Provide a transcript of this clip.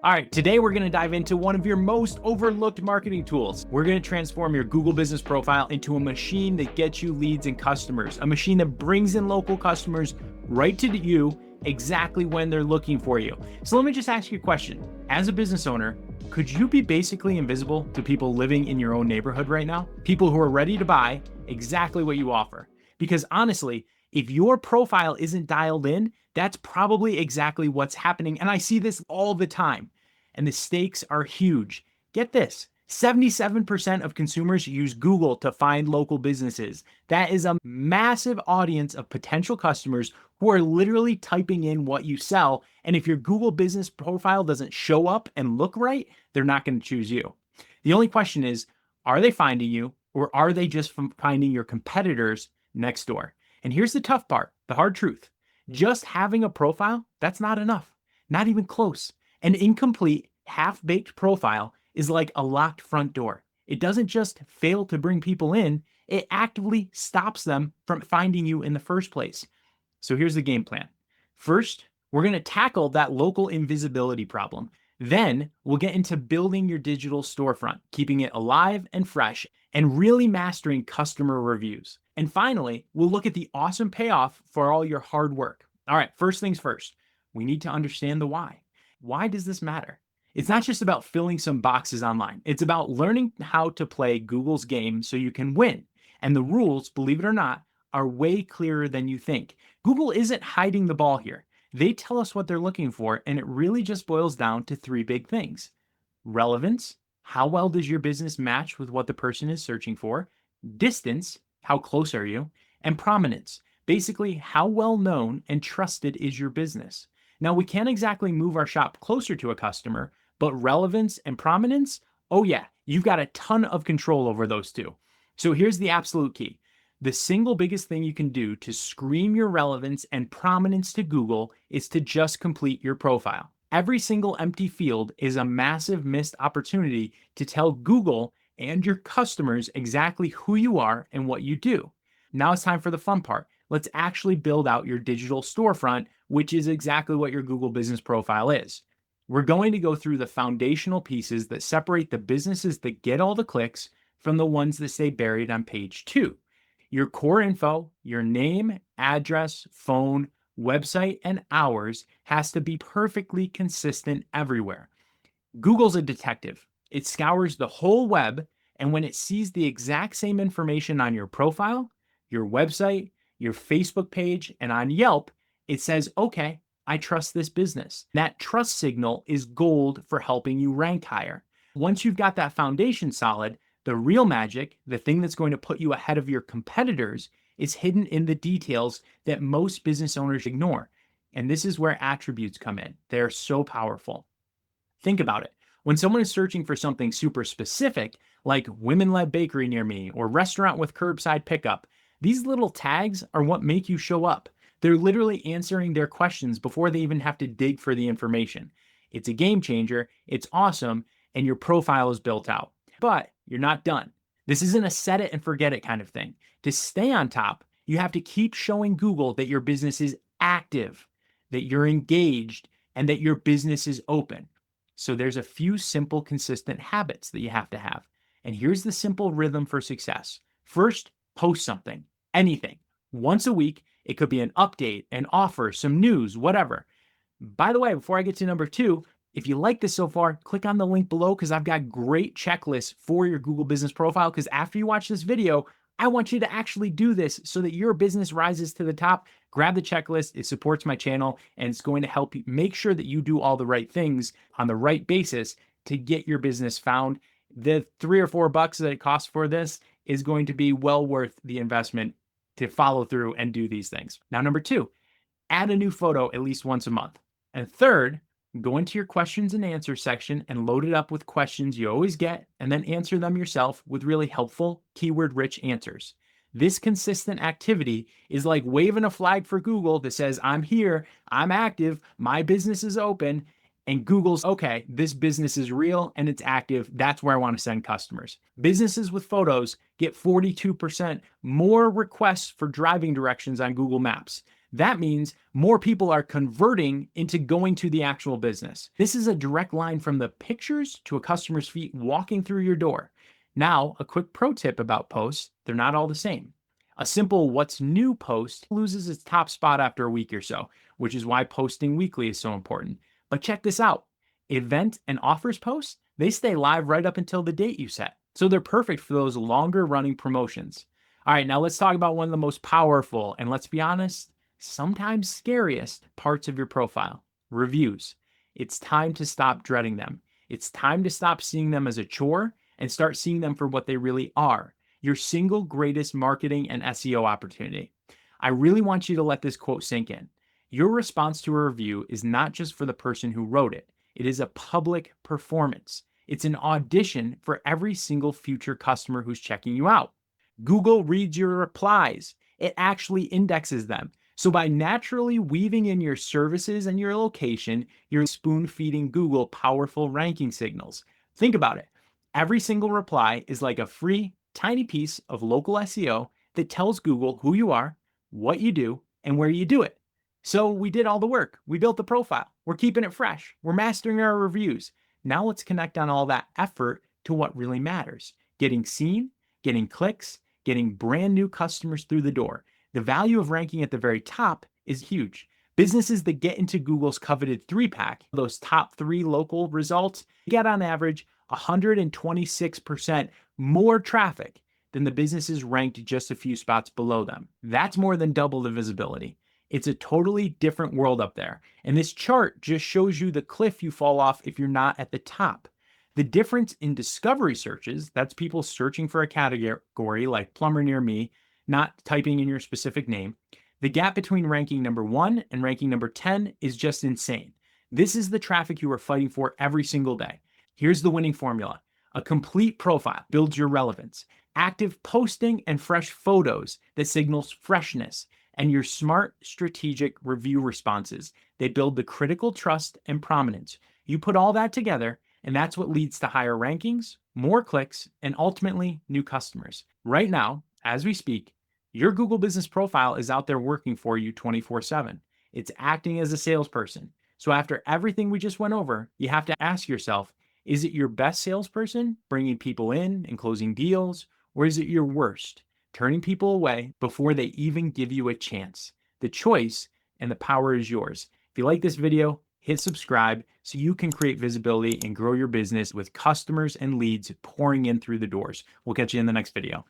All right, today we're going to dive into one of your most overlooked marketing tools. We're going to transform your Google business profile into a machine that gets you leads and customers, a machine that brings in local customers right to you exactly when they're looking for you. So let me just ask you a question. As a business owner, could you be basically invisible to people living in your own neighborhood right now? People who are ready to buy exactly what you offer. Because honestly, if your profile isn't dialed in, that's probably exactly what's happening. And I see this all the time. And the stakes are huge. Get this. 77% of consumers use Google to find local businesses. That is a massive audience of potential customers who are literally typing in what you sell. And if your Google business profile doesn't show up and look right, they're not going to choose you. The only question is, are they finding you, or are they just finding your competitors next door? And here's the tough part, the hard truth. Just having a profile, that's not enough. Not even close. An incomplete, half-baked profile is like a locked front door. It doesn't just fail to bring people in, it actively stops them from finding you in the first place. So here's the game plan. First, we're going to tackle that local invisibility problem. Then we'll get into building your digital storefront, keeping it alive and fresh, and really mastering customer reviews. And finally, we'll look at the awesome payoff for all your hard work. All right, first things first, we need to understand the why. Why does this matter? It's not just about filling some boxes online. It's about learning how to play Google's game so you can win. And the rules, believe it or not, are way clearer than you think. Google isn't hiding the ball here. They tell us what they're looking for, and it really just boils down to three big things. Relevance, how well does your business match with what the person is searching for? Distance, how close are you? And prominence, basically how well known and trusted is your business. Now, we can't exactly move our shop closer to a customer, but relevance and prominence, oh yeah, you've got a ton of control over those two. So here's the absolute key. The single biggest thing you can do to scream your relevance and prominence to Google is to just complete your profile. Every single empty field is a massive missed opportunity to tell Google and your customers exactly who you are and what you do. Now it's time for the fun part. Let's actually build out your digital storefront, which is exactly what your Google business profile is. We're going to go through the foundational pieces that separate the businesses that get all the clicks from the ones that stay buried on page 2. Your core info, your name, address, phone, website, and hours has to be perfectly consistent everywhere. Google's a detective. It scours the whole web, and when it sees the exact same information on your profile, your website, your Facebook page, and on Yelp, it says, okay, I trust this business. That trust signal is gold for helping you rank higher. Once you've got that foundation solid, the real magic, the thing that's going to put you ahead of your competitors, is hidden in the details that most business owners ignore. And this is where attributes come in. They're so powerful. Think about it. When someone is searching for something super specific, like women-led bakery near me or restaurant with curbside pickup, these little tags are what make you show up. They're literally answering their questions before they even have to dig for the information. It's a game changer, it's awesome, and your profile is built out. But you're not done. This isn't a set it and forget it kind of thing. To stay on top, you have to keep showing Google that your business is active, that you're engaged, and that your business is open. So there's a few simple, consistent habits that you have to have. And here's the simple rhythm for success. First, post something, anything. Once a week, it could be an update, an offer, some news, whatever. By the way, before I get to number 2, if you like this so far, click on the link below because I've got great checklists for your Google business profile. Because after you watch this video, I want you to actually do this so that your business rises to the top. Grab the checklist. It supports my channel and it's going to help you make sure that you do all the right things on the right basis to get your business found. The $3 or $4 that it costs for this is going to be well worth the investment to follow through and do these things. Now, number 2, add a new photo at least once a month. And third, go into your questions and answers section and load it up with questions you always get and then answer them yourself with really helpful, keyword-rich answers. This consistent activity is like waving a flag for Google that says, I'm here, I'm active, my business is open, and Google's, okay, this business is real and it's active. That's where I want to send customers. Businesses with photos get 42% more requests for driving directions on Google Maps. That means more people are converting into going to the actual business. This is a direct line from the pictures to a customer's feet walking through your door. Now, a quick pro tip about posts, they're not all the same. A simple what's new post loses its top spot after a week or so, which is why posting weekly is so important. But check this out. Event and offers posts, they stay live right up until the date you set. So they're perfect for those longer running promotions. All right, now let's talk about one of the most powerful and, let's be honest, sometimes scariest parts of your profile: reviews. It's time to stop dreading them. It's time to stop seeing them as a chore and start seeing them for what they really are: your single greatest marketing and SEO opportunity. I really want you to let this quote sink in. Your response to a review is not just for the person who wrote it, it is a public performance. It's an audition for every single future customer who's checking you out. Google reads your replies, it actually indexes them. So by naturally weaving in your services and your location, you're spoon feeding Google powerful ranking signals. Think about it. Every single reply is like a free, tiny piece of local SEO that tells Google who you are, what you do, and where you do it. So we did all the work. We built the profile. We're keeping it fresh. We're mastering our reviews. Now let's connect on all that effort to what really matters: getting seen, getting clicks, getting brand new customers through the door. The value of ranking at the very top is huge. Businesses that get into Google's coveted 3-pack, those top 3 local results, get on average 126% more traffic than the businesses ranked just a few spots below them. That's more than double the visibility. It's a totally different world up there. And this chart just shows you the cliff you fall off if you're not at the top. The difference in discovery searches, that's people searching for a category like plumber near me, not typing in your specific name. The gap between ranking number 1 and ranking number 10 is just insane. This is the traffic you are fighting for every single day. Here's the winning formula. A complete profile builds your relevance. Active posting and fresh photos that signals freshness. And your smart, strategic review responses. They build the critical trust and prominence. You put all that together, and that's what leads to higher rankings, more clicks, and ultimately new customers. Right now, as we speak, your Google Business Profile is out there working for you 24/7. It's acting as a salesperson. So after everything we just went over, you have to ask yourself, is it your best salesperson, bringing people in and closing deals, or is it your worst, turning people away before they even give you a chance? The choice and the power is yours. If you like this video, hit subscribe so you can create visibility and grow your business with customers and leads pouring in through the doors. We'll catch you in the next video.